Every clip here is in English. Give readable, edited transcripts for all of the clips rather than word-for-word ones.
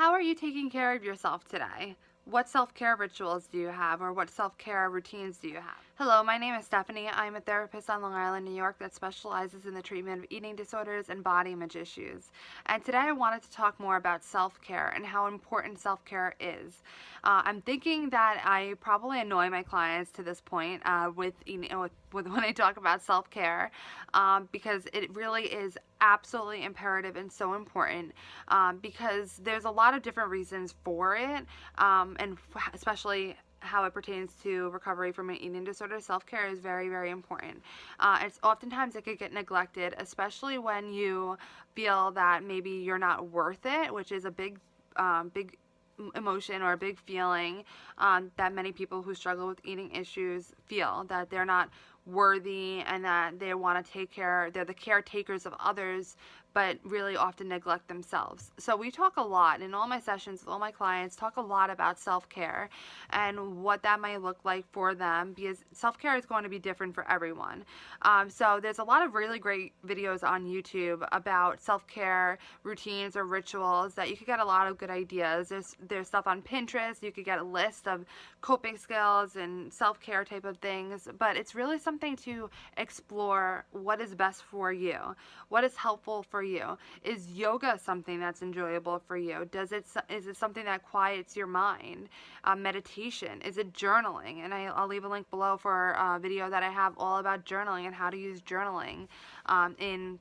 How are you taking care of yourself today? What self-care rituals do you have, or what self-care routines do you have? Hello, my name is Stephanie. I'm a therapist on Long Island, New York that specializes in the treatment of eating disorders and body image issues. And today I wanted to talk more about self-care and how important self-care is. I'm thinking that I probably annoy my clients to this point with when I talk about self-care, because it really is absolutely imperative and so important, because there's a lot of different reasons for it, and especially how it pertains to recovery from an eating disorder. Self-care is very, very important. It's oftentimes it could get neglected, especially when you feel that maybe you're not worth it, which is a big emotion or a big feeling, that many people who struggle with eating issues feel, that they're not worthy and that they want to they're the caretakers of others, but really often neglect themselves. So we talk a lot in all my sessions with all my clients, talk a lot about self-care and what that might look like for them, because self-care is going to be different for everyone. So there's a lot of really great videos on YouTube about self-care routines or rituals that you could get a lot of good ideas. There's stuff on Pinterest. You could get a list of coping skills and self-care type of things, but it's really something to explore what is best for you, what is helpful for you. Is yoga something that's enjoyable for you? Is it something that quiets your mind? Meditation? Is it journaling? And I'll leave a link below for a video that I have all about journaling and how to use journaling in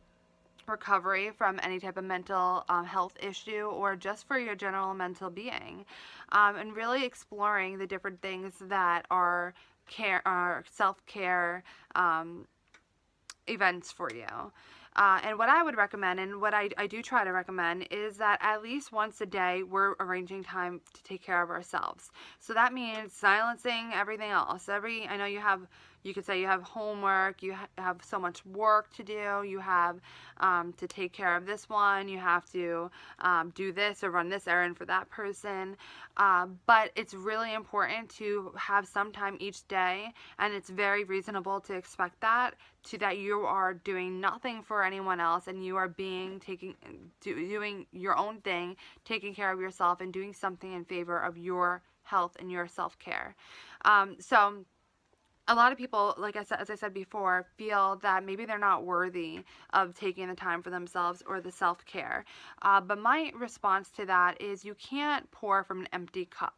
recovery from any type of mental health issue, or just for your general mental being, and really exploring the different things that are self-care events for you. And what I would recommend, and what I do try to recommend, is that at least once a day we're arranging time to take care of ourselves. So that means silencing everything else. I know you could say you have homework, you have so much work to do, you have to take care of this one, you have to do this or run this errand for that person. But it's really important to have some time each day, and it's very reasonable to expect that you are doing nothing for anyone else, and you are doing your own thing, taking care of yourself and doing something in favor of your health and your self-care. So a lot of people, as I said before, feel that maybe they're not worthy of taking the time for themselves or the self-care. But my response to that is you can't pour from an empty cup.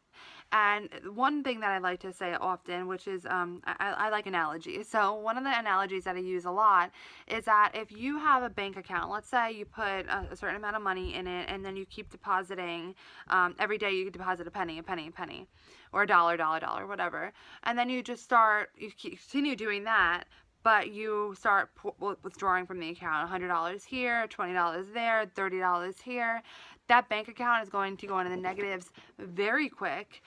And one thing that I like to say often, which is, I like analogies. So one of the analogies that I use a lot is that if you have a bank account, let's say you put a certain amount of money in it, and then you keep depositing, every day you deposit a penny, or a dollar, whatever. And then you continue doing that, but you start withdrawing from the account, $100 here, $20 there, $30 here. That bank account is going to go into the negatives very quick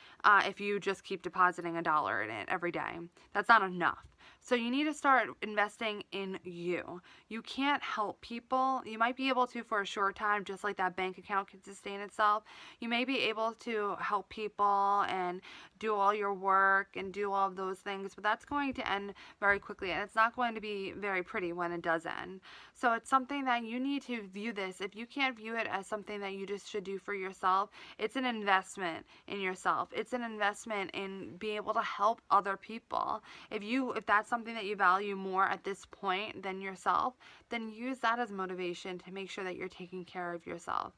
if you just keep depositing $1 in it every day. That's not enough. So you need to start investing in you. You can't help people. You might be able to for a short time, just like that bank account can sustain itself. You may be able to help people and do all your work and do all of those things, but that's going to end very quickly, and it's not going to be very pretty when it does end. So it's something that you need to view this. If you can't view it as something that you just should do for yourself, it's an investment in yourself. It's an investment in being able to help other people. If that's something that you value more at this point than yourself, then use that as motivation to make sure that you're taking care of yourself.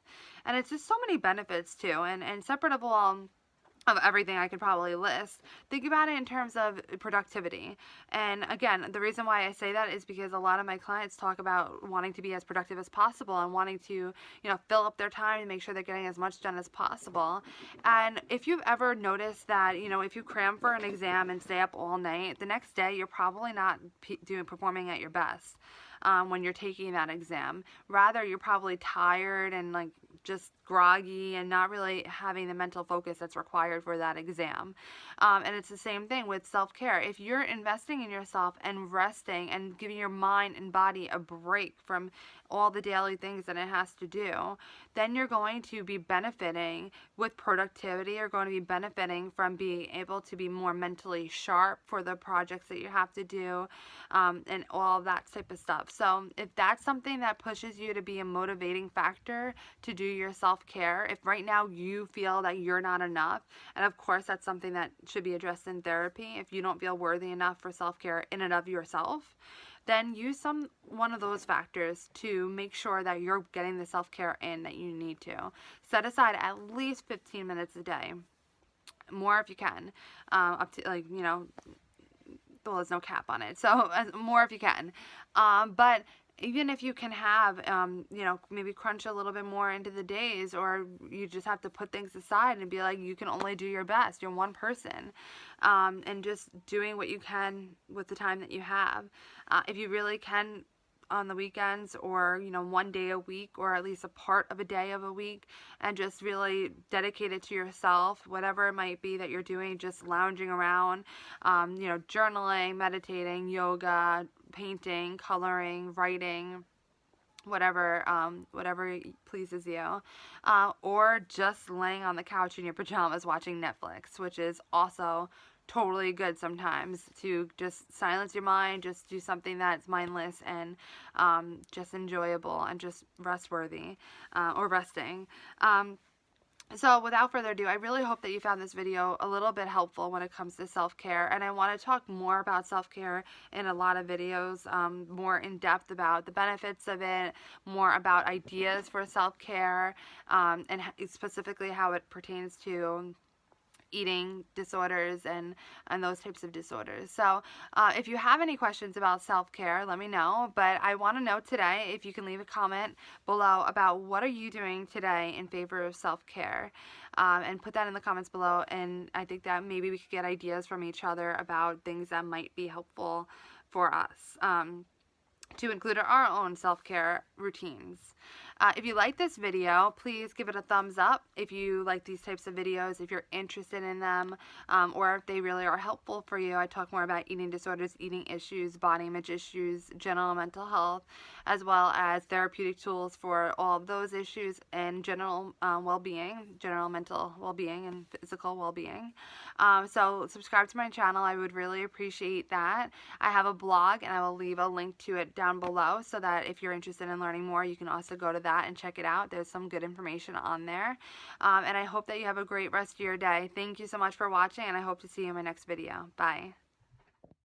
And it's just so many benefits too, and separate of everything I could probably list. Think about it in terms of productivity. And again, the reason why I say that is because a lot of my clients talk about wanting to be as productive as possible and wanting to, fill up their time and make sure they're getting as much done as possible. And if you've ever noticed that, if you cram for an exam and stay up all night, the next day you're probably not performing at your best when you're taking that exam. Rather, you're probably tired and just groggy and not really having the mental focus that's required for that exam. And it's the same thing with self-care. If you're investing in yourself and resting and giving your mind and body a break from all the daily things that it has to do, then you're going to be benefiting with productivity. You're going to be benefiting from being able to be more mentally sharp for the projects that you have to do, and all that type of stuff. So if that's something that pushes you to be a motivating factor to do your self self-care. If right now you feel that you're not enough, and of course that's something that should be addressed in therapy, if you don't feel worthy enough for self-care in and of yourself, then use one of those factors to make sure that you're getting the self-care in that you need to. Set aside at least 15 minutes a day, more if you can, up to, like, well, there's no cap on it, so more if you can. But even if you can have, maybe crunch a little bit more into the days, or you just have to put things aside and be like, you can only do your best. You're one person, and just doing what you can with the time that you have. If you really can, on the weekends, or one day a week, or at least a part of a day of a week, and just really dedicate it to yourself, whatever it might be that you're doing, just lounging around, journaling, meditating, yoga, painting, coloring, writing, whatever pleases you, or just laying on the couch in your pajamas watching Netflix, which is also totally good sometimes, to just silence your mind, just do something that's mindless and just enjoyable and just rest-worthy, or resting. So without further ado, I really hope that you found this video a little bit helpful when it comes to self-care, and I want to talk more about self-care in a lot of videos, more in depth about the benefits of it, more about ideas for self-care, and specifically how it pertains to eating disorders and those types of disorders. So if you have any questions about self-care, let me know. But I want to know today if you can leave a comment below about what are you doing today in favor of self-care, and put that in the comments below. And I think that maybe we could get ideas from each other about things that might be helpful for us, to include in our own self-care routines. If you like this video, please give it a thumbs up if you like these types of videos, if you're interested in them, or if they really are helpful for you. I talk more about eating disorders, eating issues, body image issues, general mental health, as well as therapeutic tools for all of those issues, and general well-being, general mental well-being and physical well-being. So subscribe to my channel. I would really appreciate that. I have a blog, and I will leave a link to it down below, so that if you're interested in learning more, you can also go to that and check it out. There's some good information on there. And I hope that you have a great rest of your day. Thank you so much for watching, and I hope to see you in my next video. Bye.